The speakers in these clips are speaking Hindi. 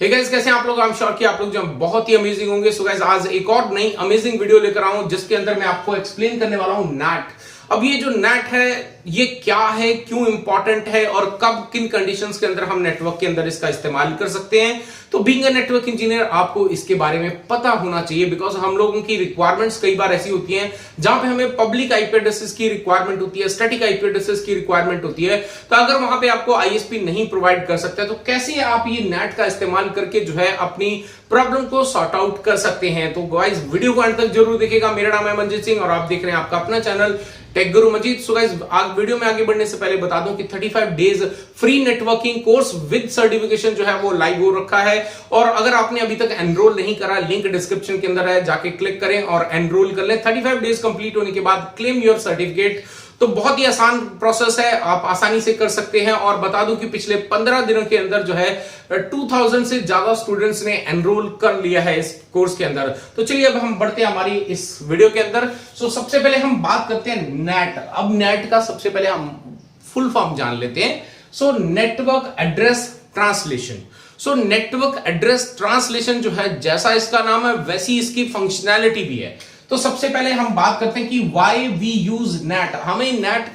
हे गाइस, कैसे हैं आप लोग? आई एम श्योर कि आप लोग जो बहुत ही अमेजिंग होंगे। सो गाइस, आज एक और नई अमेजिंग वीडियो लेकर आया हूं जिसके अंदर मैं आपको एक्सप्लेन करने वाला हूं नेट। अब ये जो नेट है ये क्या है, क्यों इंपॉर्टेंट है और कब किन कंडीशंस के अंदर हम नेटवर्क के अंदर इसका इस्तेमाल कर सकते हैं। तो बीइंग अ नेटवर्क इंजीनियर आपको इसके बारे में पता होना चाहिए, बिकॉज हम लोगों की रिक्वायरमेंट्स कई बार ऐसी होती हैं जहां पे हमें पब्लिक आईपी एड्रेसेस की रिक्वायरमेंट होती है, स्टैटिक आईपी एड्रेसेस की रिक्वायरमेंट होती है। तो अगर वहां पे आपको आईएसपी नहीं प्रोवाइड कर सकते तो कैसे आप ये नेट का इस्तेमाल करके जो है अपनी प्रॉब्लम को सॉर्ट आउट कर सकते हैं। तो गाइस, वीडियो को अंत तक जरूर देखिएगा। मेरा नाम है मंजीत सिंह और आप देख रहे हैं आपका अपना चैनल टेक गुरु मंजीत। सो गाइस, आज वीडियो में आगे बढ़ने से पहले बता दूं कि 35 days free networking course with certification जो है वो लाइव हो रखा है। और अगर आपने अभी तक एनरोल नहीं करा, लिंक डिस्क्रिप्शन के अंदर है, जाके क्लिक करें और एनरोल कर लें। 35 डेज कंप्लीट होने के बाद क्लेम योर सर्टिफिकेट। तो बहुत ही आसान प्रोसेस है, आप आसानी से कर सकते हैं। और बता दूं कि पिछले 15 दिनों के अंदर जो है 2000 से ज्यादा स्टूडेंट्स ने एनरोल कर लिया है इस कोर्स के अंदर। तो चलिए अब हम बढ़ते हैं हमारी इस वीडियो के अंदर। सो सबसे पहले हम बात करते हैं नेट। अब नेट का सबसे पहले हम फुल फॉर्म जान लेते हैं। So network address translation. So network address translation जो है, जैसा इसका नाम है वैसी इसकी फंक्शनैलिटी भी है। तो सबसे पहले हम बात करते हैं कि व्हाई वी यूज नेट, हमें नेट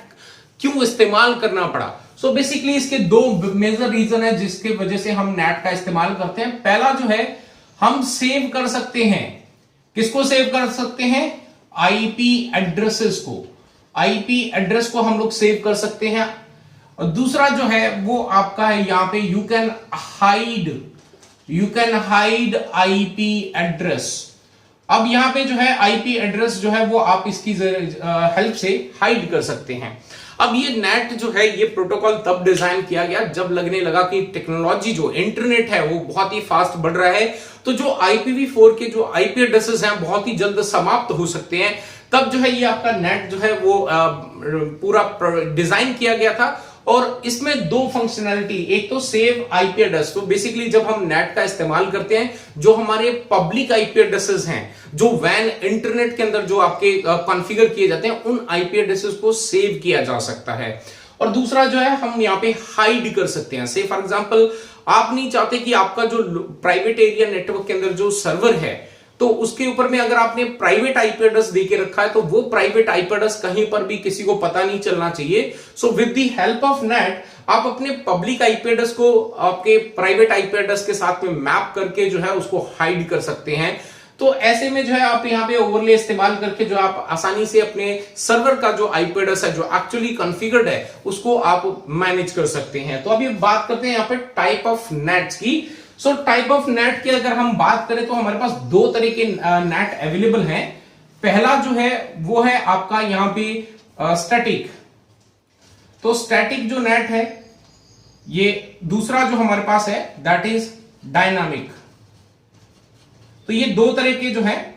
क्यों इस्तेमाल करना पड़ा। सो बेसिकली इसके दो मेजर रीजन है जिसके वजह से हम नेट का इस्तेमाल करते हैं। पहला जो है, हम सेव कर सकते हैं। किसको सेव कर सकते हैं? आईपी एड्रेसेस को। आईपी एड्रेस को हम लोग सेव कर सकते हैं। और दूसरा जो है वो आपका है यहां पे you can hide IP address. अब यहां पे जो है आईपी एड्रेस जो है वो आप इसकी हेल्प से हाइड कर सकते हैं। अब ये नेट जो है ये प्रोटोकॉल तब डिजाइन किया गया जब लगने लगा कि टेक्नोलॉजी जो इंटरनेट है वो बहुत ही फास्ट बढ़ रहा है। तो जो IPv4 के जो आईपी एड्रेसेस हैं बहुत ही जल्द समाप्त हो सकते हैं। तब जो है ये आपका नेट जो है वो पूरा डिजाइन किया गया था। और इसमें दो फंक्शनैलिटी, एक तो सेव आईपी एड्रेस। तो बेसिकली जब हम नेट का इस्तेमाल करते हैं, जो हमारे पब्लिक आईपी एड्रेसेस हैं, जो वैन इंटरनेट के अंदर जो आपके कॉन्फ़िगर किए जाते हैं, उन आईपी एड्रेसेस को सेव किया जा सकता है। और दूसरा जो है, हम यहाँ पे हाइड कर सकते हैं। से फॉर एग्जांपल, आप नहीं चाहते कि आपका जो प्राइवेट एरिया नेटवर्क के अंदर जो सर्वर है तो उसके ऊपर में अगर आपने प्राइवेट आईपी एड्रेस देके रखा है तो वो प्राइवेट आईपी एड्रेस कहीं पर भी किसी को पता नहीं चलना चाहिए। So with the help of net आप अपने पब्लिक आईपी एड्रेस को आपके प्राइवेट आईपी एड्रेस के साथ में मैप करके जो है उसको हाइड कर सकते हैं। तो ऐसे में जो है आप यहाँ पे ओवरले इस्तेमाल करके जो आप आसानी से अपने सर्वर का जो आईपी एड्रेस है जो एक्चुअली कॉन्फ़िगर्ड है उसको आप मैनेज कर सकते हैं। तो अभी बात करते हैं यहाँ पे टाइप ऑफ नेट्स की। सो टाइप ऑफ नेट की अगर हम बात करें तो हमारे पास दो तरह के नेट अवेलेबल हैं। पहला जो है वो है आपका यहां पे स्टैटिक। तो स्टैटिक जो नेट है ये, दूसरा जो हमारे पास है दैट इज डायनामिक। तो ये दो तरह के जो है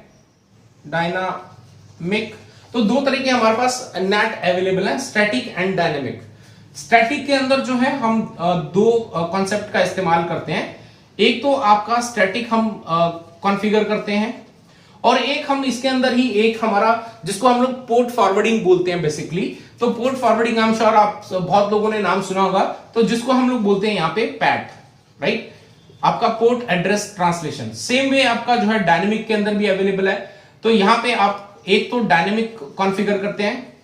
डायनामिक, तो दो तरह के हमारे पास नेट अवेलेबल है, स्टैटिक एंड डायनामिक। स्टैटिक के अंदर जो है हम दो कॉन्सेप्ट का इस्तेमाल करते हैं। एक तो आपका स्टैटिक हम कॉन्फ़िगर करते हैं और एक हम इसके अंदर ही एक हमारा जिसको हम लोग पोर्ट फॉरवर्डिंग बोलते हैं बेसिकली। तो port forwarding I am sure आप बहुत लोगों ने नाम सुना होगा। तो जिसको हम लोग बोलते हैं यहाँ पे पैट, राइट, आपका port address translation. Same way आपका जो है डायनेमिक के अंदर भी अवेलेबल है। तो यहां पे आप एक तो डायनेमिक कॉन्फ़िगर करते हैं,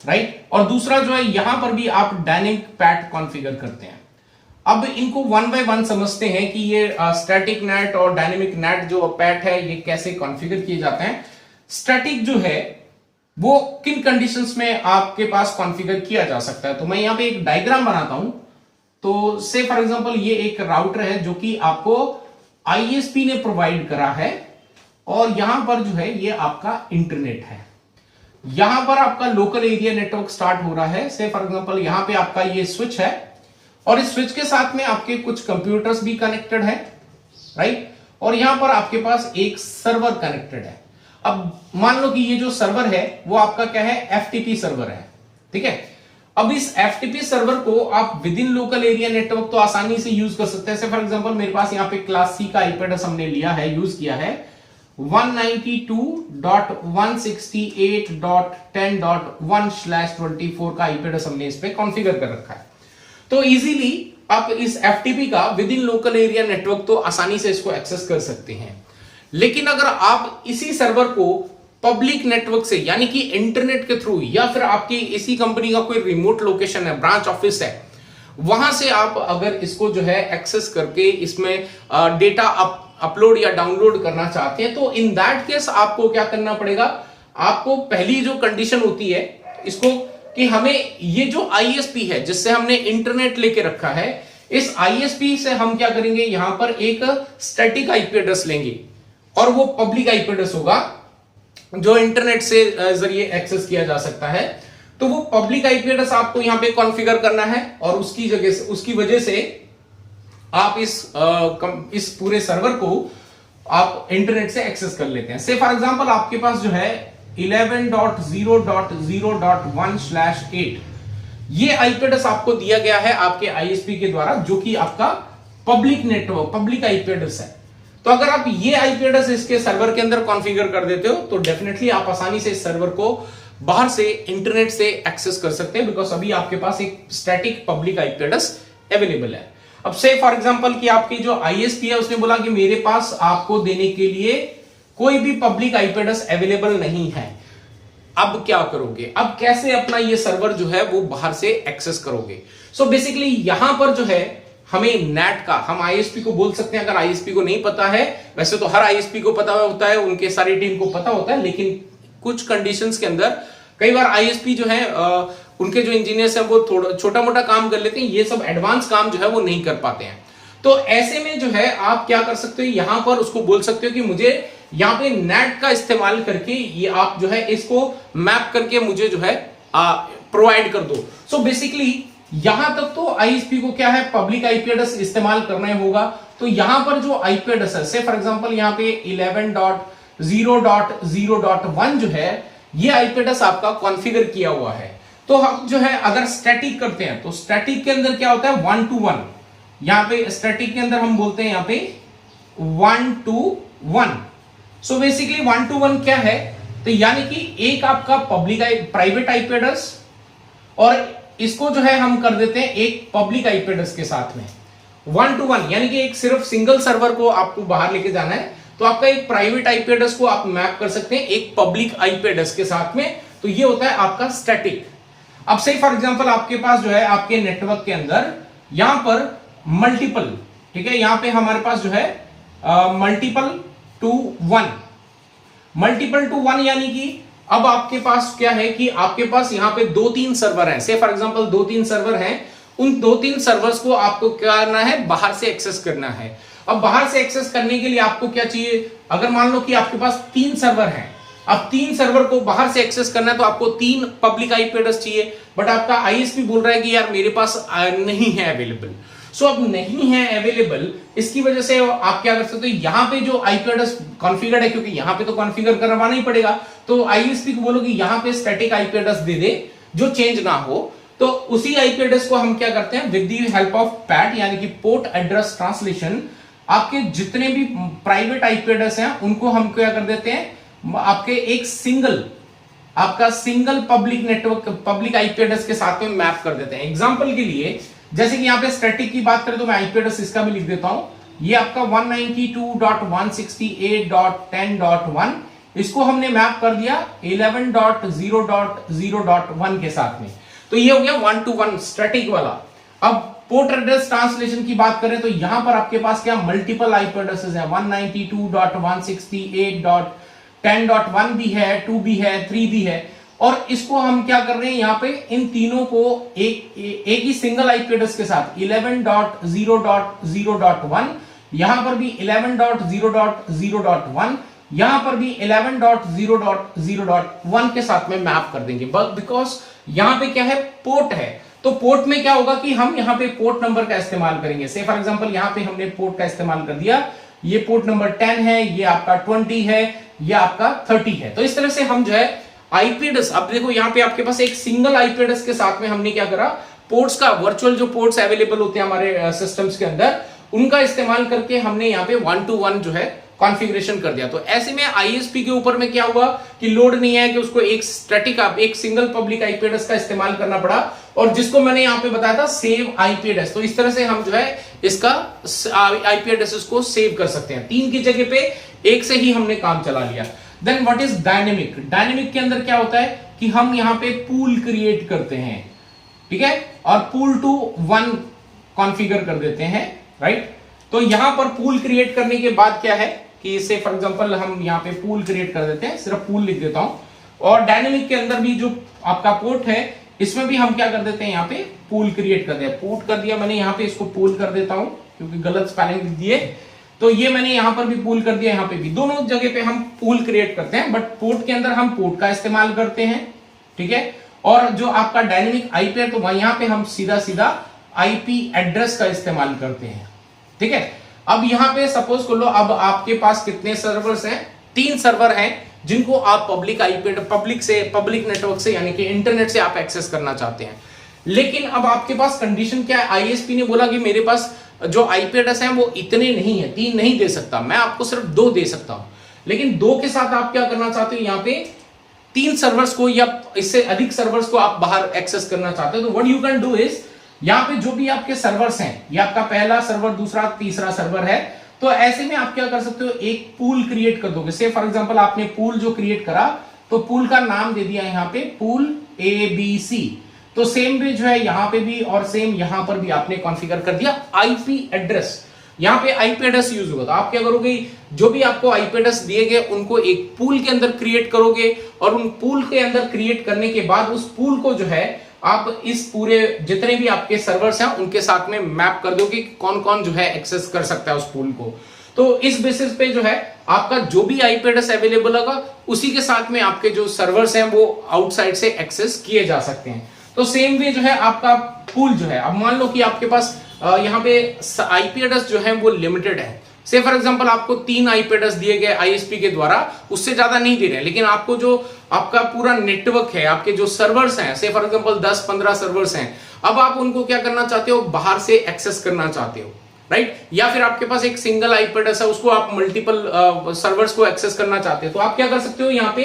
राइट, और दूसरा जो है यहां पर भी आप डायनेमिक पैट कॉन्फ़िगर करते हैं। अब इनको वन बाय वन समझते हैं कि ये स्टैटिक नेट और डायनेमिक नेट जो पैट है ये कैसे कॉन्फ़िगर किए जाते हैं। स्टैटिक जो है वो किन कंडीशंस में आपके पास कॉन्फ़िगर किया जा सकता है। तो मैं यहाँ पे एक डायग्राम बनाता हूं। तो से फॉर एग्जांपल ये एक राउटर है जो कि आपको आईएसपी ने प्रोवाइड करा है और यहां पर जो है ये आपका इंटरनेट है। यहां पर आपका लोकल एरिया नेटवर्क स्टार्ट हो रहा है। से फॉर एग्जांपल यहां पे आपका ये स्विच है और इस स्विच के साथ में आपके कुछ कंप्यूटर्स भी कनेक्टेड है, राइट, और यहां पर आपके पास एक सर्वर कनेक्टेड है। अब मान लो कि ये जो सर्वर है वो आपका क्या है, एफटीपी सर्वर है, ठीक है। अब इस एफटीपी सर्वर को आप with in local area network तो आसानी से यूज कर सकते हैं। फॉर एग्जांपल मेरे पास यहाँ पे क्लास सी का आईपी एड्रेस हमने लिया है, यूज किया है 192.168.10.1/24 का आईपी एड्रेस हमने इस पे कॉन्फ़िगर कर रखा है। तो इजीली आप इस FTP का with in local area network तो आसानी से इसको एक्सेस कर सकते हैं। लेकिन अगर आप इसी सर्वर को पब्लिक नेटवर्क से यानी कि इंटरनेट के थ्रू या फिर आपकी इसी कंपनी का कोई रिमोट लोकेशन है, ब्रांच ऑफिस है, वहां से आप अगर इसको जो है एक्सेस करके इसमें डेटा अपलोड या डाउनलोड करना चाहते हैं, तो इन दैट केस आपको क्या करना पड़ेगा, आपको पहली जो कंडीशन होती है इसको कि हमें ये जो ISP है जिससे हमने इंटरनेट लेके रखा है, इस ISP से हम क्या करेंगे, यहां पर एक स्टैटिक IP एड्रेस लेंगे और वो पब्लिक IP एड्रेस होगा जो इंटरनेट से जरिए एक्सेस किया जा सकता है। तो वो पब्लिक IP एड्रेस आपको यहां पे कॉन्फ़िगर करना है और उसकी जगह से, उसकी वजह से आप इस पूरे सर्वर को आप इंटरनेट से एक्सेस कर लेते हैं। से फॉर एग्जांपल आपके पास जो है 11.0.0.1/8 ये IP एड्रेस आपको दिया गया है आपके ISP के द्वारा, जो कि आपका public network, public IP address है। तो अगर आप ये IP एड्रेस इसके सर्वर के अंदर कॉन्फ़िगर कर देते हो तो डेफिनेटली आप आसानी से इस सर्वर को बाहर से इंटरनेट से एक्सेस कर सकते हैं, बिकॉज अभी आपके पास एक static public IP address available है। अब से फॉर एग्जांपल कि आपकी जो ISP है उसने बोला कि मेरे पास आपको देने के लिए कोई भी पब्लिक IP एड्रेस अवेलेबल नहीं है। अब क्या करोगे, अब कैसे अपना ये सर्वर जो है वो बाहर से एक्सेस करोगे? सो बेसिकली यहां पर जो है हमें नेट का, हम ISP को बोल सकते हैं, अगर ISP को नहीं पता है, वैसे तो हर ISP को पता होता है, उनके सारी टीम को पता होता है, लेकिन कुछ कंडीशंस के अंदर कई बार ISP जो है उनके जो इंजीनियर्स हैं वो थोड़ा छोटा मोटा काम कर लेते हैं, ये सब एडवांस काम जो है वो नहीं कर पाते हैं। तो ऐसे में जो है आप क्या कर सकते हो, यहां पर उसको बोल सकते हो कि मुझे यहां पे नेट का इस्तेमाल करके ये आप जो है इसको मैप करके मुझे जो है प्रोवाइड कर दो। सो बेसिकली यहां तक तो ISP को क्या है, पब्लिक IP एड्रेस इस्तेमाल करना होगा। तो यहां पर जो IP एड्रेस है, से फॉर एग्जांपल यहां पे 11.0.0.1 जो है ये IP एड्रेस आपका कॉन्फ़िगर किया हुआ है। तो हम जो है अगर स्टैटिक करते हैं तो स्टैटिक के अंदर क्या होता है, 1 to 1। यहां पे स्टैटिक के अंदर हम बोलते हैं यहां पे 1 to 1। सो बेसिकली 1 to 1 क्या है, तो यानी कि एक आपका प्राइवेट IP एड्रेस और इसको जो है हम कर देते हैं एक पब्लिक IP एड्रेस के साथ में 1 to 1, यानी कि एक सिर्फ सिंगल सर्वर को आपको बाहर लेके जाना है, तो आपका एक प्राइवेट IP एड्रेस को आप मैप कर सकते हैं एक पब्लिक IP एड्रेस के साथ में। तो ये होता है आपका स्टैटिक। अब से फॉर एग्जांपल आपके पास जो है आपके नेटवर्क के अंदर यहां पर मल्टीपल, ठीक है, यहां पे हमारे पास जो है मल्टीपल टू 1 यानी कि अब आपके पास क्या है कि आपके पास यहां पे 2-3 सर्वर हैं, से फॉर एग्जांपल 2-3 सर्वर हैं, उन 2-3 सर्वर्स को आपको क्या करना है, बाहर से एक्सेस करना है। अब बाहर से एक्सेस करने के लिए आपको क्या चाहिए, अगर मान लो कि आपके पास 3 सर्वर हैं, अब 3 सर्वर को बाहर से एक्सेस करना है तो आपको 3 पब्लिक IP एड्रेस चाहिए, बट आपका ISP बोल रहा है कि यार मेरे पास नहीं है अवेलेबल। सो अब नहीं है अवेलेबल, इसकी वजह से आप क्या कर सकते हो, यहां पे जो IP एड्रेस कॉन्फ़िगर्ड है, क्योंकि यहां पे तो कॉन्फ़िगर करवाना ही पड़ेगा, तो ISP को बोलो कि यहां पे स्टैटिक IP एड्रेस दे दे जो चेंज ना हो। तो उसी IP एड्रेस को हम क्या करते हैं, with the help of PAT यानी कि पोर्ट एड्रेस ट्रांसलेशन, आपके जितने भी प्राइवेट IP एड्रेस हैं उनको हम क्या कर देते हैं, आपके एक single public network, public IP address के साथ में मैप कर देते हैं। एग्जांपल के लिए जैसे कि यहां पे स्टैटिक की बात करें तो मैं IP एड्रेस इसका भी लिख देता हूं, ये आपका 192.168.10.1, इसको हमने मैप कर दिया 11.0.0.1 के साथ में। तो ये हो गया 1 to 1 स्टैटिक वाला। अब पोर्ट एड्रेस ट्रांसलेशन की बात करें तो यहां पर आपके पास क्या मल्टीपल IP एड्रेसेस हैं, 192.168.10.1 भी है, 2 भी है, 3 भी है, और इसको हम क्या कर रहे हैं, यहां पे इन तीनों को एक ही सिंगल IP एड्रेस के साथ 11.0.0.1, यहां पर भी 11.0.0.1, यहां पर भी 11.0.0.1 के साथ में मैप कर देंगे, बिकॉज यहां पे क्या है, पोर्ट है। तो पोर्ट में क्या होगा कि हम यहां पे पोर्ट नंबर का इस्तेमाल करेंगे। से फॉर एग्जांपल यहां पे हमने पोर्ट का इस्तेमाल कर दिया, ये पोर्ट नंबर 10 है, ये आपका 20 है, ये आपका 30 है। तो इस तरह से हम जो है IP एड्रेस, अब देखो यहां पे आपके पास एक सिंगल IP एड्रेस के साथ में हमने क्या करा, पोर्ट्स का, वर्चुअल जो पोर्ट्स अवेलेबल होते हैं हमारे सिस्टम्स के अंदर, उनका इस्तेमाल करके हमने यहाँ पे 1 to 1 जो है कॉन्फ़िगरेशन कर दिया। तो ऐसे में ISP के ऊपर में क्या हुआ कि लोड नहीं है कि उसको एक स्टैटिक, एक सिंगल पब्लिक IP एड्रेस का इस्तेमाल करना पड़ा, और जिसको मैंने यहाँ पे बताया था सेव आईपी एड्रेस। तो इस तरह से हम जो है इसका आईपी एड्रेसेस को सेव कर सकते हैं। 3 की जगह पे 1 से ही हमने काम चला लिया। Then what is dynamic? Dynamic के अंदर क्या होता है कि हम यहाँ पे पूल क्रिएट करते हैं, ठीक है, और पूल टू 1 कॉन्फ़िगर कर देते हैं, राइट। तो यहां पर पूल क्रिएट करने के बाद क्या है कि इससे फॉर एग्जांपल हम यहां पे पूल क्रिएट कर देते हैं, सिर्फ पूल लिख देता हूं। और डायनेमिक के अंदर भी जो आपका पोर्ट है इसमें भी हम क्या कर देते हैं, यहाँ पे पूल क्रिएट कर दिया। पोर्ट कर दिया मैंने, यहाँ पे इसको पूल कर देता हूं क्योंकि गलत स्पेलिंग लिख दिए। तो ये मैंने यहां पर भी पूल कर दिया, यहाँ पे भी, दोनों जगह पे हम पूल क्रिएट करते हैं। बट पोर्ट के अंदर हम पोर्ट का इस्तेमाल करते हैं, ठीक है। और जो आपका डायनेमिक आईपी है तो यहाँ पे हम सीधा सीधा आईपी एड्रेस का इस्तेमाल करते हैं, ठीक है। अब यहां पे सपोज कर लो, अब आपके पास कितने सर्वर्स हैं? 3 सर्वर हैं जिनको आप पब्लिक नेटवर्क से यानी कि इंटरनेट से आप एक्सेस करना चाहते हैं। लेकिन अब आपके पास कंडीशन क्या है? आईएसपी ने बोला कि मेरे पास जो आईपी एड्रेस है वो इतने नहीं है, 3 नहीं दे सकता, मैं आपको सिर्फ 2 दे सकता हूं। लेकिन 2 के साथ आप क्या करना चाहते हो, यहाँ पे 3 सर्वर्स को या इससे अधिक सर्वर्स को आप बाहर एक्सेस करना चाहते हो। तो what you can do is, यहाँ पे जो भी आपके सर्वर्स हैं, ये आपका पहला सर्वर, दूसरा, तीसरा सर्वर है, तो ऐसे में आप क्या कर सकते हो, एक पूल क्रिएट कर दोगे। से फॉर एग्जांपल आपने पूल जो क्रिएट करा तो पूल का नाम दे दिया यहाँ पे पूल ABC। तो सेम वे जो है यहाँ पे भी और सेम यहाँ पर भी आपने कॉन्फ़िगर कर दिया आईपी एड्रेस। यहाँ पे आईपी एड्रेस यूज होगा तो आप क्या करोगे, जो भी आपको आईपी एड्रेस दिए गए उनको एक पूल के अंदर क्रिएट करोगे और उन पूल के अंदर क्रिएट करने के बाद उस पूल को जो है आप इस पूरे जितने भी आपके सर्वर्स हैं उनके साथ में मैप कर दोगे कि कौन कौन जो है एक्सेस कर सकता है उस पूल को। तो इस बेसिस पे जो है आपका जो भी आईपी एड्रेस अवेलेबल होगा उसी के साथ में आपके जो सर्वर्स हैं वो आउटसाइड से एक्सेस किए जा सकते हैं। तो सेम वे जो है आपका पूल जो है, अब मान लो कि आपके पास यहाँ पे आईपी एड्रेस जो है वो लिमिटेड है। से फॉर एग्जांपल आपको 3 आईपी एड्रेस दिए गए आईएसपी के द्वारा, उससे ज्यादा नहीं दे रहे हैं, लेकिन आपको जो आपका पूरा नेटवर्क है, आपके जो सर्वर्स हैं, से फॉर एग्जांपल 10-15 सर्वर्स हैं, अब आप उनको क्या करना चाहते हो, बाहर से एक्सेस करना चाहते हो, राइट। या फिर आपके पास एक सिंगल आईपी एड्रेस है, उसको आप मल्टीपल सर्वर्स को एक्सेस करना चाहते हो, तो आप क्या कर सकते हो, यहाँ पे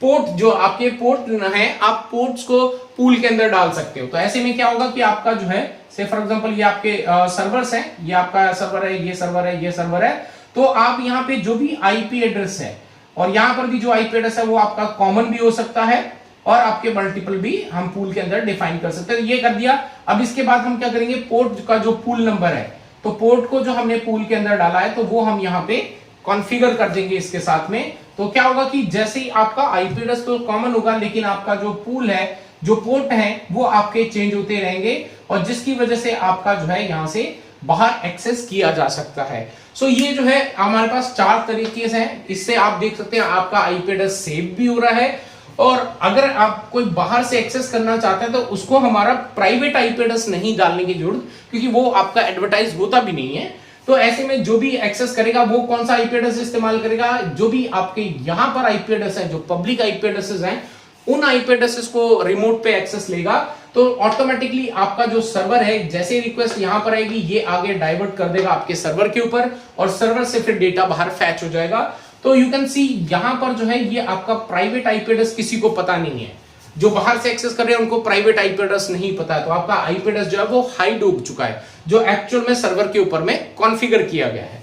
पोर्ट जो आपके पोर्ट है, आप पोर्ट्स को पूल के अंदर डाल सकते हो। तो ऐसे में क्या होगा कि आपका जो है, से फॉर एग्जांपल ये आपके सर्वर्स हैं, ये आपका सर्वर है, ये सर्वर है, ये सर्वर है, तो आप यहाँ पे जो भी आईपी एड्रेस है और यहाँ पर भी जो आईपी एड्रेस है वो आपका कॉमन भी हो सकता है और आपके मल्टीपल भी हम पूल के अंदर डिफाइन कर सकते हैं। ये कर दिया। अब इसके बाद हम क्या करेंगे, पोर्ट का जो पूल नंबर है, तो पोर्ट को जो हमने पूल के अंदर डाला है तो वो हम यहाँ पे कॉन्फ़िगर कर देंगे इसके साथ में। तो क्या होगा कि जैसे ही आपका आईपी एड्रेस तो कॉमन होगा, लेकिन आपका जो पूल है, जो पोर्ट है, वो आपके चेंज होते रहेंगे और जिसकी वजह से आपका जो है यहां से बाहर एक्सेस किया जा सकता है। सो ये जो है हमारे पास 4 तरीके हैं। इससे आप देख सकते हैं आपका आईपी एड्रेस सेव भी हो रहा है और अगर आप कोई बाहर से एक्सेस करना चाहते हैं तो उसको हमारा प्राइवेट आईपी एड्रेस नहीं डालने की जरूरत, क्योंकि वो आपका एडवर्टाइज होता भी नहीं है। तो ऐसे में जो भी एक्सेस करेगा वो कौन सा आईपी एड्रेस इस्तेमाल करेगा, जो भी आपके यहां पर आईपी एड्रेस है, जो पब्लिक आईपी एड्रेसेस हैं, उन आईपी एड्रेसेस को रिमोट पे एक्सेस लेगा। तो ऑटोमेटिकली आपका जो सर्वर है, जैसे रिक्वेस्ट यहां पर आएगी, ये आगे डाइवर्ट कर देगा आपके सर्वर के ऊपर और सर्वर से फिर डेटा बाहर फैच हो जाएगा। तो यू कैन सी यहां पर जो है ये आपका प्राइवेट आईपी एड्रेस किसी को पता नहीं है, जो बाहर से एक्सेस कर रहे हैं उनको प्राइवेट आईपी एड्रेस नहीं पता है। तो आपका आईपी एड्रेस जो है वो हाइड हो चुका है, जो एक्चुअल में सर्वर के ऊपर में कॉन्फ़िगर किया गया है।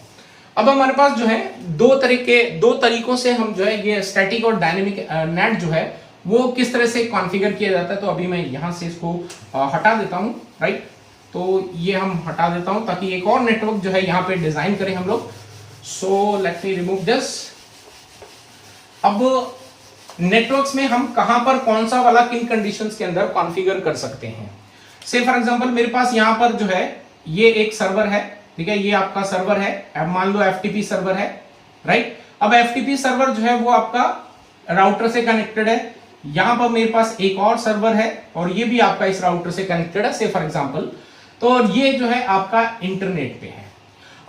अब हमारे पास जो है दो तरीकों से हम जो है ये स्टैटिक और डायनेमिक नेट जो है वो किस तरह से कॉन्फ़िगर किया जाता है। तो अभी मैं यहां से इसको हटा देता हूं, राइट। तो ये हम हटा देता हूं ताकि एक और नेटवर्क जो है यहां पे डिजाइन करें हम लोग। So let me remove this. अब नेटवर्क्स में हम कहां पर कौन सा वाला किन कंडीशंस के अंदर कॉन्फ़िगर कर सकते हैं। से फॉर एग्जांपल मेरे पास यहां पर जो है ये एक सर्वर है, ठीक है, ये आपका सर्वर है, अब मान लो एफटीपी सर्वर है, राइट। अब एफटीपी सर्वर जो है वो आपका राउटर से कनेक्टेड है। यहां पर मेरे पास एक और सर्वर है और ये भी आपका इस राउटर से कनेक्टेड है, से फॉर एग्जांपल। तो ये जो है आपका इंटरनेट पे है।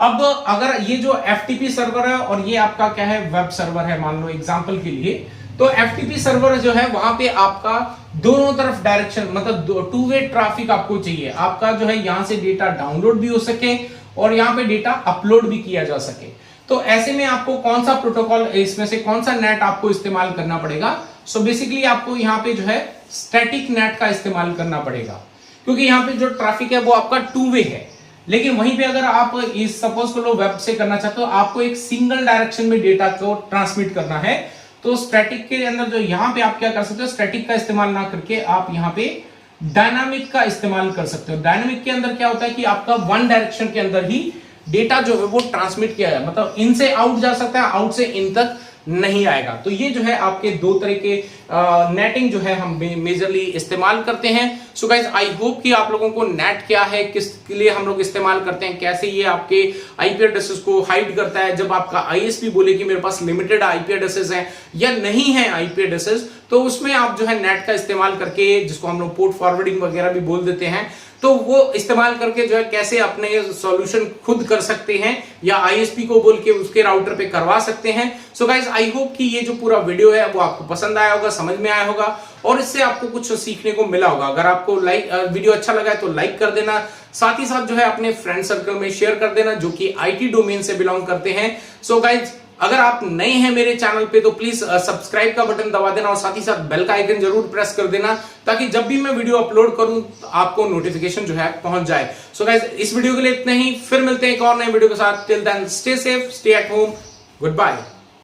अब अगर ये जो एफटीपी सर्वर है और ये आपका क्या है, वेब सर्वर है, मान लो एग्जांपल के लिए, तो एफटीपी सर्वर जो है वहां पे आपका दोनों तरफ डायरेक्शन, मतलब 2 वे ट्रैफिक आपको चाहिए। आपका जो है यहां से डेटा डाउनलोड भी हो सके और यहां पे डेटा अपलोड भी किया जा सके। तो ऐसे में आपको कौन सा प्रोटोकॉल, इसमें से कौन सा नेट आपको इस्तेमाल करना पड़ेगा, सो बेसिकली आपको यहाँ पे जो है स्टैटिक नेट का इस्तेमाल करना पड़ेगा, क्योंकि यहाँ पे जो ट्रैफिक है वो आपका 2 वे है। लेकिन वहीं पे अगर आप इस सपोज को लो वेब से करना चाहते हो, आपको एक सिंगल डायरेक्शन में डेटा को ट्रांसमिट करना है, तो स्टैटिक के अंदर जो यहाँ पे आप क्या कर सकते हो, स्टैटिक का इस्तेमाल ना करके आप यहाँ पे डायनामिक का इस्तेमाल कर सकते हो। डायनामिक के अंदर क्या होता है कि आपका वन डायरेक्शन के अंदर ही डेटा जो है वो ट्रांसमिट किया है, मतलब इन से आउट जा सकता है, आउट से इन तक नहीं आएगा। तो ये जो है आपके 2 तरह के नेटिंग जो है हम मेजरली इस्तेमाल करते हैं। सो गाइस आई होप कि आप लोगों को नेट क्या है, किसके लिए हम लोग इस्तेमाल करते हैं, कैसे ये आपके आईपी एड्रेसेस को हाइड करता है। जब आपका आईएसपी बोले कि मेरे पास लिमिटेड आईपी एड्रेसेस हैं या नहीं है आईपी एड्रेसेस, तो उसमें आप जो है नेट का इस्तेमाल करके, जिसको हम लोग पोर्ट फॉरवर्डिंग वगैरह भी बोल देते हैं, तो वो इस्तेमाल करके जो है कैसे अपने सॉल्यूशन खुद कर सकते हैं या आईएसपी को बोल के उसके राउटर पे करवा सकते हैं। सो गाइस आई होप कि ये जो पूरा वीडियो है वो आपको पसंद आया होगा, समझ में आया होगा और इससे आपको कुछ सीखने को मिला होगा। अगर आपको वीडियो अच्छा लगा है तो लाइक कर देना, साथ ही साथ जो है अपने फ्रेंड सर्कल में शेयर कर देना जो कि आईटी डोमेन से बिलोंग करते हैं। सो गाइस अगर आप नए हैं मेरे चैनल पे तो प्लीज सब्सक्राइब का बटन दबा देना और साथ ही साथ बेल का आइकन जरूर प्रेस कर देना, ताकि जब भी मैं वीडियो अपलोड करूं तो आपको नोटिफिकेशन जो है पहुंच जाए। सो गाइस इस वीडियो के लिए इतना ही, फिर मिलते हैं एक और नए वीडियो के साथ। Till then stay safe, stay at home, good bye.